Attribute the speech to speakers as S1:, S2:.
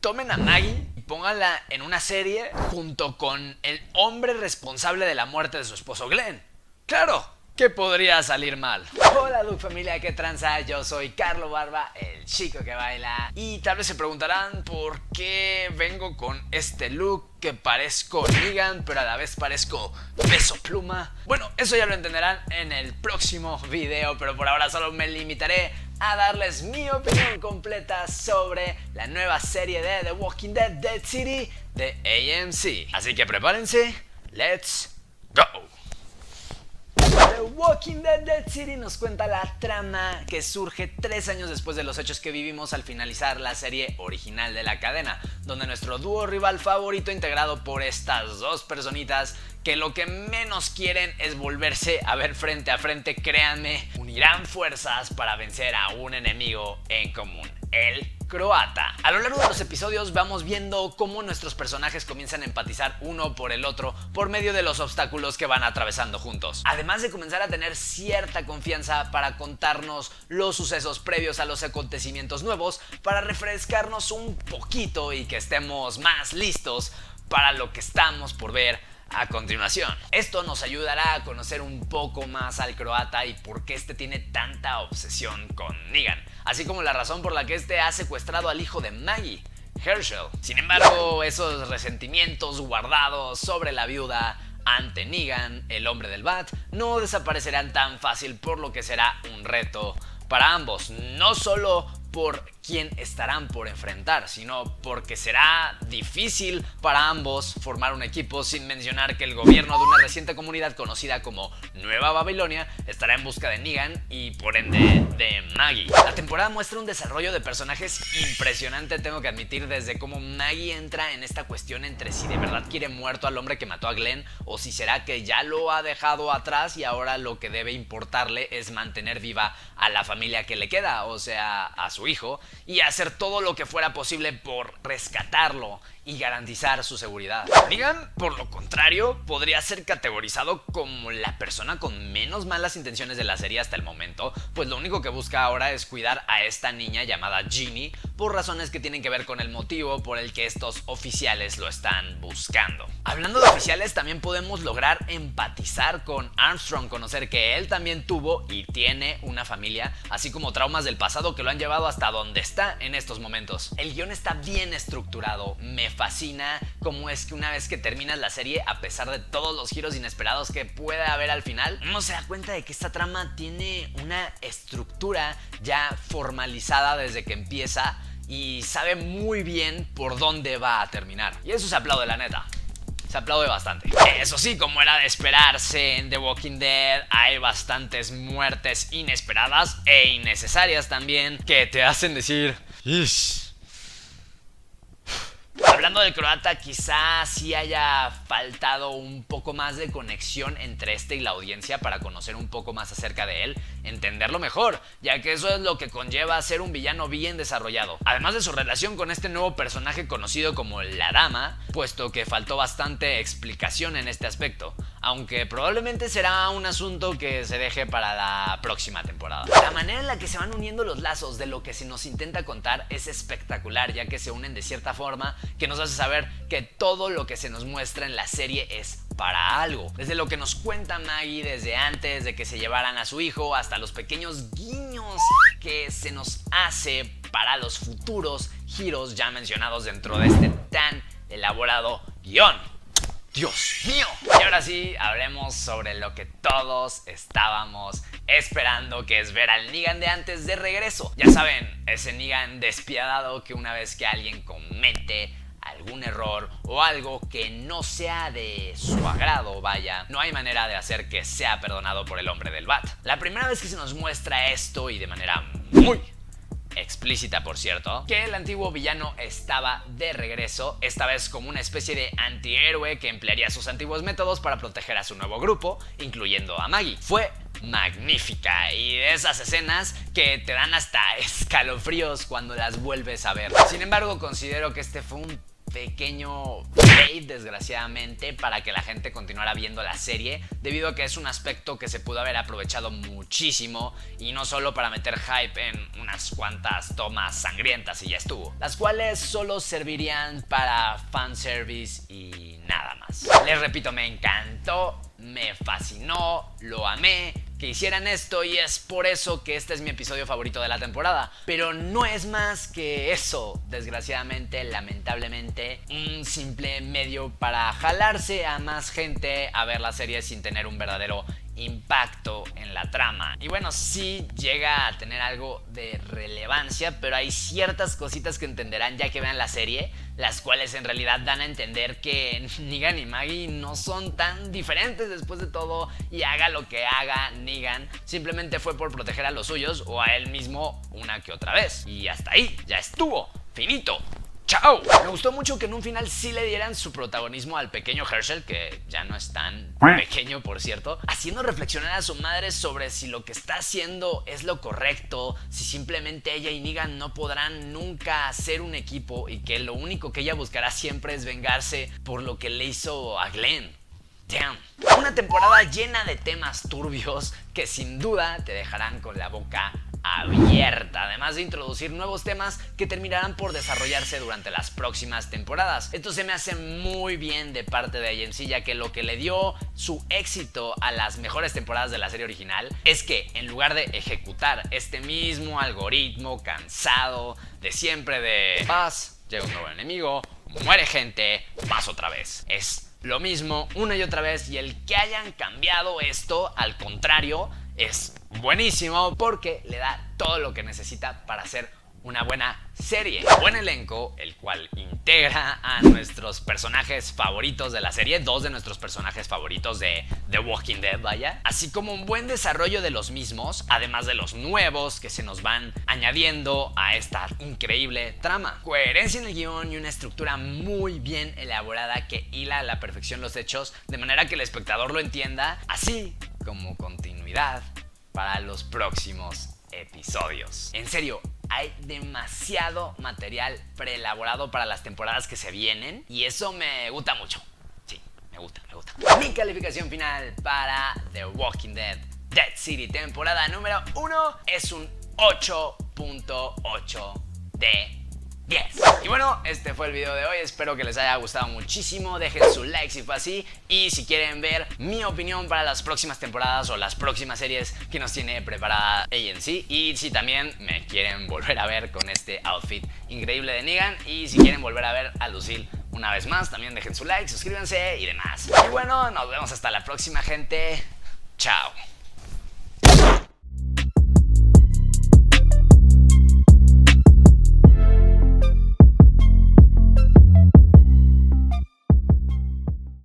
S1: tomen a Maggie y pónganla en una serie junto con el hombre responsable de la muerte de su esposo Glenn. ¡Claro! ¿Qué podría salir mal? Hola Duke familia, ¿qué tranza? Yo soy Carlo Barba, el chico que baila. Y tal vez se preguntarán por qué vengo con este look que parezco Negan, pero a la vez parezco Peso Pluma. Bueno, eso ya lo entenderán en el próximo video, pero por ahora solo me limitaré a darles mi opinión completa sobre la nueva serie de The Walking Dead, Dead City, de AMC. Así que prepárense, let's go. The Walking Dead Dead City nos cuenta la trama que surge 3 años después de los hechos que vivimos al finalizar la serie original de la cadena, donde nuestro dúo rival favorito, integrado por estas dos personitas que lo que menos quieren es volverse a ver frente a frente, créanme, unirán fuerzas para vencer a un enemigo en común, el croata. A lo largo de los episodios vamos viendo cómo nuestros personajes comienzan a empatizar uno por el otro por medio de los obstáculos que van atravesando juntos. Además de comenzar a tener cierta confianza para contarnos los sucesos previos a los acontecimientos nuevos, para refrescarnos un poquito y que estemos más listos para lo que estamos por ver a continuación. Esto nos ayudará a conocer un poco más al croata y por qué este tiene tanta obsesión con Negan, así como la razón por la que este ha secuestrado al hijo de Maggie, Hershel. Sin embargo, esos resentimientos guardados sobre la viuda ante Negan, el hombre del Bat, no desaparecerán tan fácil, por lo que será un reto para ambos, no solo por quién estarán por enfrentar, sino porque será difícil para ambos formar un equipo, sin mencionar que el gobierno de una reciente comunidad conocida como Nueva Babilonia estará en busca de Negan y por ende de Maggie. La temporada muestra un desarrollo de personajes impresionante, tengo que admitir, desde cómo Maggie entra en esta cuestión entre si de verdad quiere muerto al hombre que mató a Glenn o si será que ya lo ha dejado atrás y ahora lo que debe importarle es mantener viva a la familia que le queda, o sea, a su hijo, y hacer todo lo que fuera posible por rescatarlo y garantizar su seguridad. Negan, por lo contrario, podría ser categorizado como la persona con menos malas intenciones de la serie hasta el momento, pues lo único que busca ahora es cuidar a esta niña llamada Ginny, por razones que tienen que ver con el motivo por el que estos oficiales lo están buscando. Hablando de oficiales, también podemos lograr empatizar con Armstrong, conocer que él también tuvo y tiene una familia, así como traumas del pasado que lo han llevado hasta donde está en estos momentos. El guión está bien estructurado, me fascina cómo es que una vez que terminas la serie, a pesar de todos los giros inesperados que puede haber al final, uno se da cuenta de que esta trama tiene una estructura ya formalizada desde que empieza y sabe muy bien por dónde va a terminar. Y eso se aplaude, la neta. Se aplaude bastante. Eso sí, como era de esperarse, en The Walking Dead hay bastantes muertes inesperadas e innecesarias también que te hacen decir ¡ish! Hablando del croata, quizás sí haya faltado un poco más de conexión entre este y la audiencia para conocer un poco más acerca de él, entenderlo mejor, ya que eso es lo que conlleva ser un villano bien desarrollado. Además de su relación con este nuevo personaje conocido como la Dama, puesto que faltó bastante explicación en este aspecto, aunque probablemente será un asunto que se deje para la próxima temporada. La manera en la que se van uniendo los lazos de lo que se nos intenta contar es espectacular, ya que se unen de cierta forma que nos hace saber que todo lo que se nos muestra en la serie es para algo. Desde lo que nos cuenta Maggie desde antes de que se llevaran a su hijo, hasta los pequeños guiños que se nos hace para los futuros giros ya mencionados dentro de este tan elaborado guión. ¡Dios mío! Y ahora sí, hablemos sobre lo que todos estábamos esperando, que es ver al Negan de antes de regreso. Ya saben, ese Negan despiadado que una vez que alguien comete algún error o algo que no sea de su agrado, vaya, no hay manera de hacer que sea perdonado por el hombre del Bat. La primera vez que se nos muestra esto, y de manera muy explícita por cierto, que el antiguo villano estaba de regreso, esta vez como una especie de antihéroe que emplearía sus antiguos métodos para proteger a su nuevo grupo, incluyendo a Maggie. Fue magnífica y de esas escenas que te dan hasta escalofríos cuando las vuelves a ver. Sin embargo, considero que este fue un pequeño bait, desgraciadamente, para que la gente continuara viendo la serie, debido a que es un aspecto que se pudo haber aprovechado muchísimo, y no solo para meter hype en unas cuantas tomas sangrientas y ya estuvo, las cuales solo servirían para fanservice y nada más. Les repito, me encantó, me fascinó, lo amé que hicieran esto, y es por eso que este es mi episodio favorito de la temporada. Pero no es más que eso, desgraciadamente, lamentablemente, un simple medio para jalarse a más gente a ver la serie sin tener un verdadero impacto en la trama. Y bueno, sí llega a tener algo de relevancia, pero hay ciertas cositas que entenderán ya que vean la serie, las cuales en realidad dan a entender que Negan y Maggie no son tan diferentes después de todo, y haga lo que haga Negan, simplemente fue por proteger a los suyos o a él mismo una que otra vez. Y hasta ahí, ya estuvo, finito. ¡Chao! Me gustó mucho que en un final sí le dieran su protagonismo al pequeño Hershel, que ya no es tan pequeño, por cierto, haciendo reflexionar a su madre sobre si lo que está haciendo es lo correcto, si simplemente ella y Negan no podrán nunca ser un equipo, y que lo único que ella buscará siempre es vengarse por lo que le hizo a Glenn. Damn. Una temporada llena de temas turbios que sin duda te dejarán con la boca abierta, además de introducir nuevos temas que terminarán por desarrollarse durante las próximas temporadas. Esto se me hace muy bien de parte de AMC, ya que lo que le dio su éxito a las mejores temporadas de la serie original es que, en lugar de ejecutar este mismo algoritmo cansado de siempre de paz, llega un nuevo enemigo, muere gente, paz otra vez, es lo mismo una y otra vez, y el que hayan cambiado esto, al contrario, es buenísimo porque le da todo lo que necesita para hacer una buena serie. Buen elenco, el cual integra a nuestros personajes favoritos de la serie, dos de nuestros personajes favoritos de The Walking Dead, vaya, así como un buen desarrollo de los mismos, además de los nuevos que se nos van añadiendo a esta increíble trama. Coherencia en el guión y una estructura muy bien elaborada que hila a la perfección los hechos, de manera que el espectador lo entienda, así como continuidad para los próximos episodios. En serio, hay demasiado material preelaborado para las temporadas que se vienen, y eso me gusta mucho. Sí, me gusta. Mi calificación final para The Walking Dead Dead City temporada número 1 es un 8.8 de 10. Y bueno, este fue el video de hoy, espero que les haya gustado muchísimo, dejen su like si fue así, y si quieren ver mi opinión para las próximas temporadas o las próximas series que nos tiene preparada AMC, y si también me quieren volver a ver con este outfit increíble de Negan, y si quieren volver a ver a Lucille una vez más, también dejen su like, suscríbanse y demás. Y bueno, nos vemos hasta la próxima, gente. Chao.